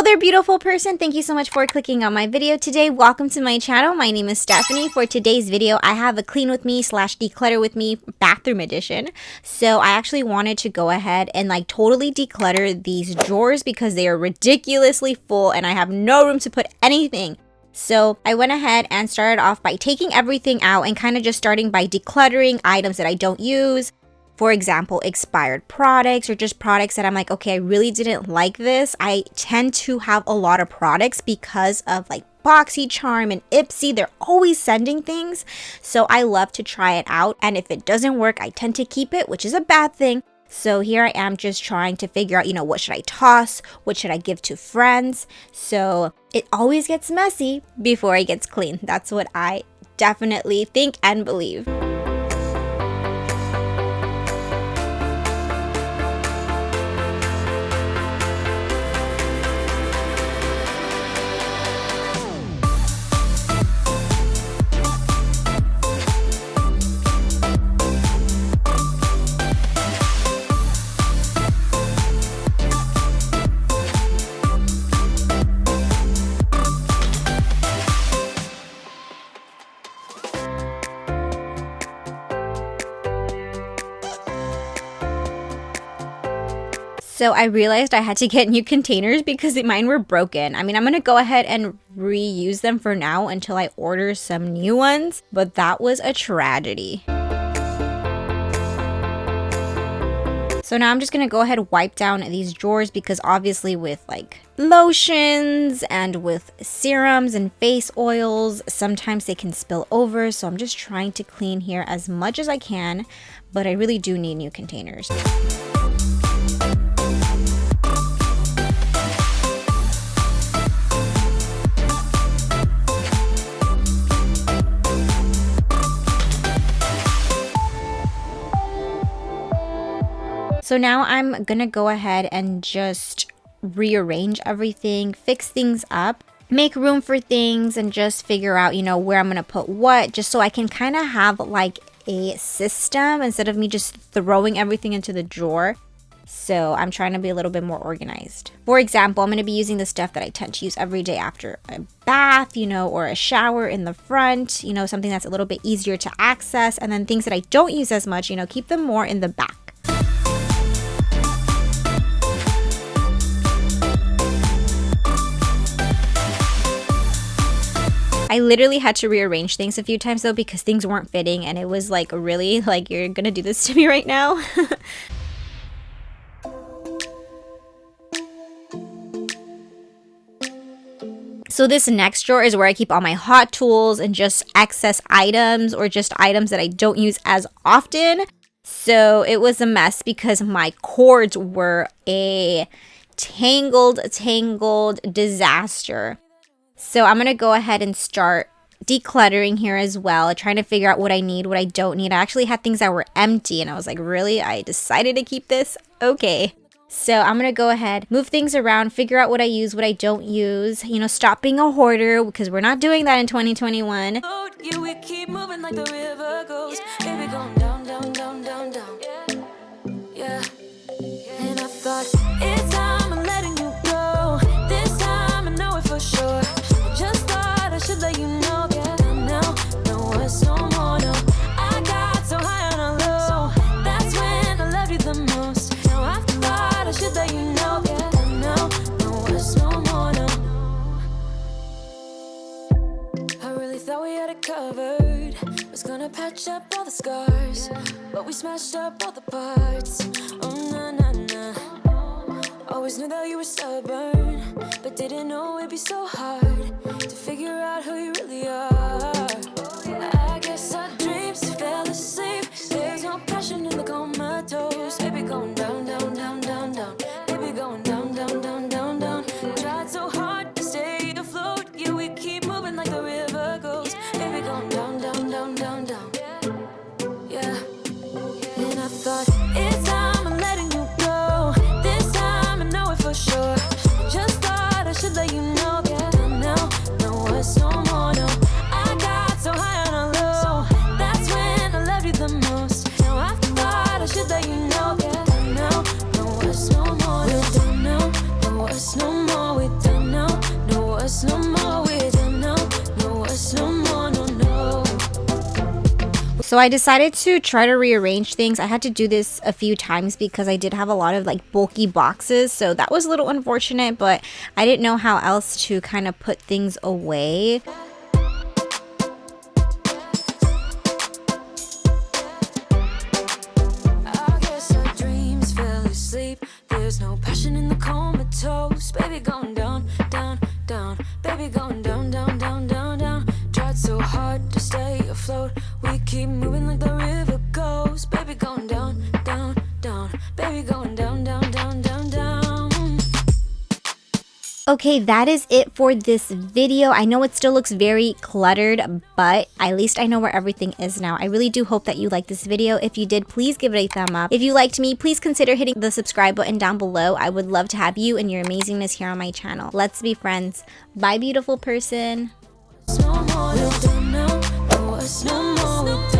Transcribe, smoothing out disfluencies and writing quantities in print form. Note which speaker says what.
Speaker 1: there, beautiful person. Thank you so much for clicking on my video today. Welcome to my channel. My name is Stephany. For today's video, I have a clean with me / declutter with me bathroom edition. So I actually wanted to go ahead and like totally declutter these drawers because they are ridiculously full and I have no room to put anything. So I went ahead and started off by taking everything out and kind of just starting by decluttering items that I don't use. For example, expired products or just products that I'm like, okay, I really didn't like this. I tend to have a lot of products because of like BoxyCharm and Ipsy. They're always sending things. So I love to try it out. And if it doesn't work, I tend to keep it, which is a bad thing. So here I am just trying to figure out, what should I toss? What should I give to friends? So it always gets messy before it gets clean. That's what I definitely think and believe. So I realized I had to get new containers because mine were broken. I mean, I'm going to go ahead and reuse them for now until I order some new ones, but that was a tragedy. So now I'm just going to go ahead and wipe down these drawers because obviously with like lotions and with serums and face oils, sometimes they can spill over. So I'm just trying to clean here as much as I can, but I really do need new containers. So now I'm gonna go ahead and just rearrange everything, fix things up, make room for things, and just figure out, where I'm gonna put what, just so I can kind of have like a system instead of me just throwing everything into the drawer. So I'm trying to be a little bit more organized. For example, I'm gonna be using the stuff that I tend to use every day after a bath, or a shower in the front, something that's a little bit easier to access. And then things that I don't use as much, keep them more in the back. I literally had to rearrange things a few times though because things weren't fitting and it was like, really? Like, you're gonna do this to me right now? So this next drawer is where I keep all my hot tools and just excess items or just items that I don't use as often. So it was a mess because my cords were a tangled disaster. So I'm going to go ahead and start decluttering here as well, trying to figure out what I need, what I don't need. I actually had things that were empty and I was like, really? I decided to keep this? Okay. So I'm going to go ahead, move things around, figure out what I use, what I don't use, stop being a hoarder because we're not doing that in 2021.
Speaker 2: Yeah, we keep moving like the river goes. Baby, going down, down, down, down, down. Yeah. And I thought, it's time I'm letting you go. This time I know it for sure. Just thought I should let you know. Yeah, now, no words, no more, no. I got so high on a low. That's when I love you the most. Now I thought I should let you know. Yeah, now, no words, no more, no. I really thought we had it covered. Was gonna patch up all the scars, but we smashed up all the parts. Oh, na, na, na. Always knew that you were stubborn, but didn't know it'd be so hard to figure out who you really are. I guess our dreams fell asleep. There's no passion in the comatose. Baby, going down, down, down, down, down. Baby, going down, down, down, down, down. Tried so hard to stay afloat. Yeah, we keep moving like the river goes. Baby, going down, down, down, down, down. Yeah. And I thought, it's time I'm letting you go. This time I know it for sure. Just thought I should let you know. Yeah, now, no words, no more, no. I got so high on a low. That's when I love you the most. Now I thought I should let you know. Yeah, now. us no more, we don't know. No us no more, no, no.
Speaker 1: So I decided to try to rearrange things. I had to do this a few times because I did have a lot of like bulky boxes. So that was a little unfortunate, but I didn't know how else to kind of put things away.
Speaker 2: I guess our dreams fell asleep. There's no passion in the comatose. Baby going down, down, down. Baby going down, down, down, down, down. Tried so hard to stay afloat. We keep moving like the river goes. Baby going down, down, down. Baby going down, down, down, down, down.
Speaker 1: Okay, that is it for this video. I know it still looks very cluttered, but at least I know where everything is now. I really do hope that you liked this video. If you did, please give it a thumb up. If you liked me, please consider hitting the subscribe button down below. I would love to have you and your amazingness here on my channel. Let's be friends. Bye, beautiful person.
Speaker 2: No more, we don't know. No us no more, we don't